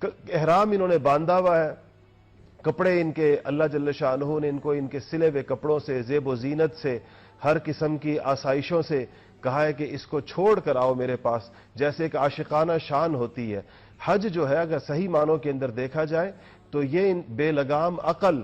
احرام انہوں نے باندھا ہوا ہے، کپڑے ان کے اللہ جل شانہ نے ان کو ان کے سلے ہوئے کپڑوں سے، زیب و زینت سے، ہر قسم کی آسائشوں سے کہا ہے کہ اس کو چھوڑ کر آؤ میرے پاس، جیسے ایک عاشقانہ شان ہوتی ہے۔ حج جو ہے اگر صحیح معنوں کے اندر دیکھا جائے تو یہ بے لگام عقل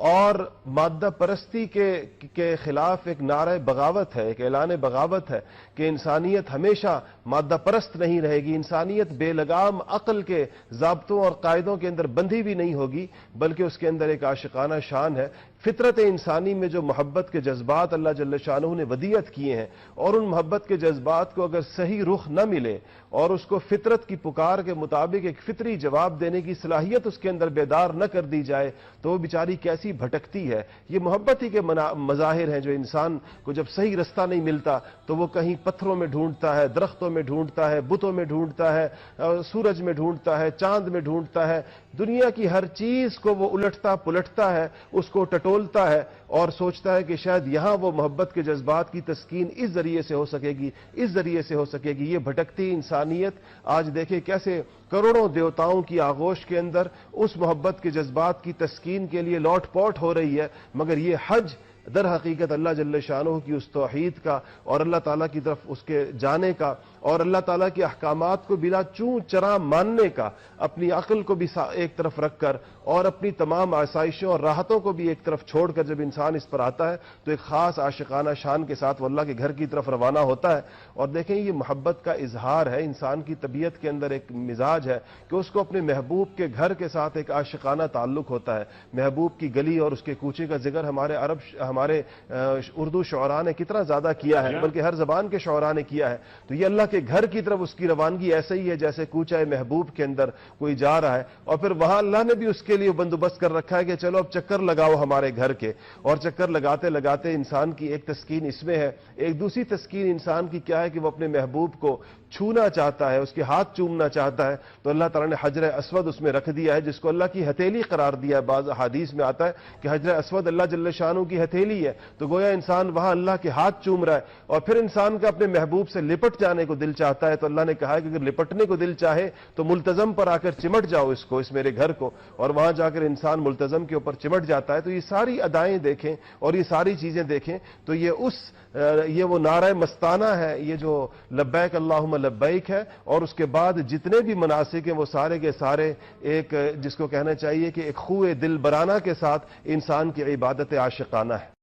اور مادہ پرستی کے خلاف ایک نعرہ بغاوت ہے، ایک اعلان بغاوت ہے کہ انسانیت ہمیشہ مادہ پرست نہیں رہے گی، انسانیت بے لگام عقل کے ضابطوں اور قاعدوں کے اندر بندھی بھی نہیں ہوگی، بلکہ اس کے اندر ایک عاشقانہ شان ہے۔ فطرت انسانی میں جو محبت کے جذبات اللہ جل شانہ نے ودیعت کیے ہیں، اور ان محبت کے جذبات کو اگر صحیح رخ نہ ملے اور اس کو فطرت کی پکار کے مطابق ایک فطری جواب دینے کی صلاحیت اس کے اندر بیدار نہ کر دی جائے تو وہ بیچاری کیسی بھٹکتی ہے۔ یہ محبت ہی کے مظاہر ہیں جو انسان کو جب صحیح رستہ نہیں ملتا تو وہ کہیں پتھروں میں ڈھونڈتا ہے، درختوں میں ڈھونڈتا ہے، بتوں میں ڈھونڈتا ہے، سورج میں ڈھونڈتا ہے، چاند میں ڈھونڈتا ہے، دنیا کی ہر چیز کو وہ الٹتا پلٹتا ہے، اس کو ٹٹولتا ہے اور سوچتا ہے کہ شاید یہاں وہ محبت کے جذبات کی تسکین اس ذریعے سے ہو سکے گی، اس ذریعے سے ہو سکے گی۔ یہ بھٹکتی انسانیت آج دیکھیں کیسے کروڑوں دیوتاؤں کی آغوش کے اندر اس محبت کے جذبات کی تسکین کے لیے لوٹ پوٹ ہو رہی ہے، مگر یہ حج در حقیقت اللہ جل شانہ کی اس توحید کا اور اللہ تعالیٰ کی طرف اس کے جانے کا اور اللہ تعالیٰ کے احکامات کو بلا چوں چراں ماننے کا، اپنی عقل کو بھی ایک طرف رکھ کر اور اپنی تمام آسائشوں اور راحتوں کو بھی ایک طرف چھوڑ کر جب انسان اس پر آتا ہے تو ایک خاص عاشقانہ شان کے ساتھ وہ اللہ کے گھر کی طرف روانہ ہوتا ہے۔ اور دیکھیں یہ محبت کا اظہار ہے، انسان کی طبیعت کے اندر ایک مزاج ہے کہ اس کو اپنے محبوب کے گھر کے ساتھ ایک عاشقانہ تعلق ہوتا ہے۔ محبوب کی گلی اور اس کے کوچے کا ذکر ہمارے اردو شعراء نے کتنا زیادہ کیا ہے، بلکہ ہر زبان کے شعراء نے کیا ہے۔ تو یہ اللہ کے گھر کی طرف اس کی روانگی ایسے ہی ہے جیسے کوچہ محبوب کے اندر کوئی جا رہا ہے، اور پھر وہاں اللہ نے بھی اس کے لیے بندوبست کر رکھا ہے کہ چلو اب چکر لگاؤ ہمارے گھر کے، اور چکر لگاتے لگاتے انسان کی ایک تسکین اس میں ہے۔ ایک دوسری تسکین انسان کی کیا ہے کہ وہ اپنے محبوب کو چھونا چاہتا ہے، اس کے ہاتھ چومنا چاہتا ہے، تو اللہ تعالیٰ نے حجر اسود اس میں رکھ دیا ہے جس کو اللہ کی ہتھیلی قرار دیا ہے۔ بعض احادیث میں آتا ہے کہ حجر اسود اللہ جل شانہ کی ہتھیلی ہے، تو گویا انسان وہاں اللہ کے ہاتھ چوم رہا ہے، اور پھر انسان کا اپنے محبوب سے لپٹ جانے کو دل چاہتا ہے، تو اللہ نے کہا ہے کہ اگر لپٹنے کو دل چاہے تو ملتزم پر آ کر چمٹ جاؤ اس میرے گھر کو، اور وہاں جا کر انسان ملتزم کے اوپر چمٹ جاتا ہے۔ تو یہ ساری ادائیں دیکھیں اور یہ ساری چیزیں دیکھیں تو یہ وہ نعرہ مستانہ ہے، یہ جو لبیک اللہم لبیک ہے، اور اس کے بعد جتنے بھی مناسک ہیں وہ سارے کے سارے ایک جس کو کہنا چاہیے کہ ایک خوئے دل برانہ کے ساتھ انسان کی عبادت عاشقانہ ہے۔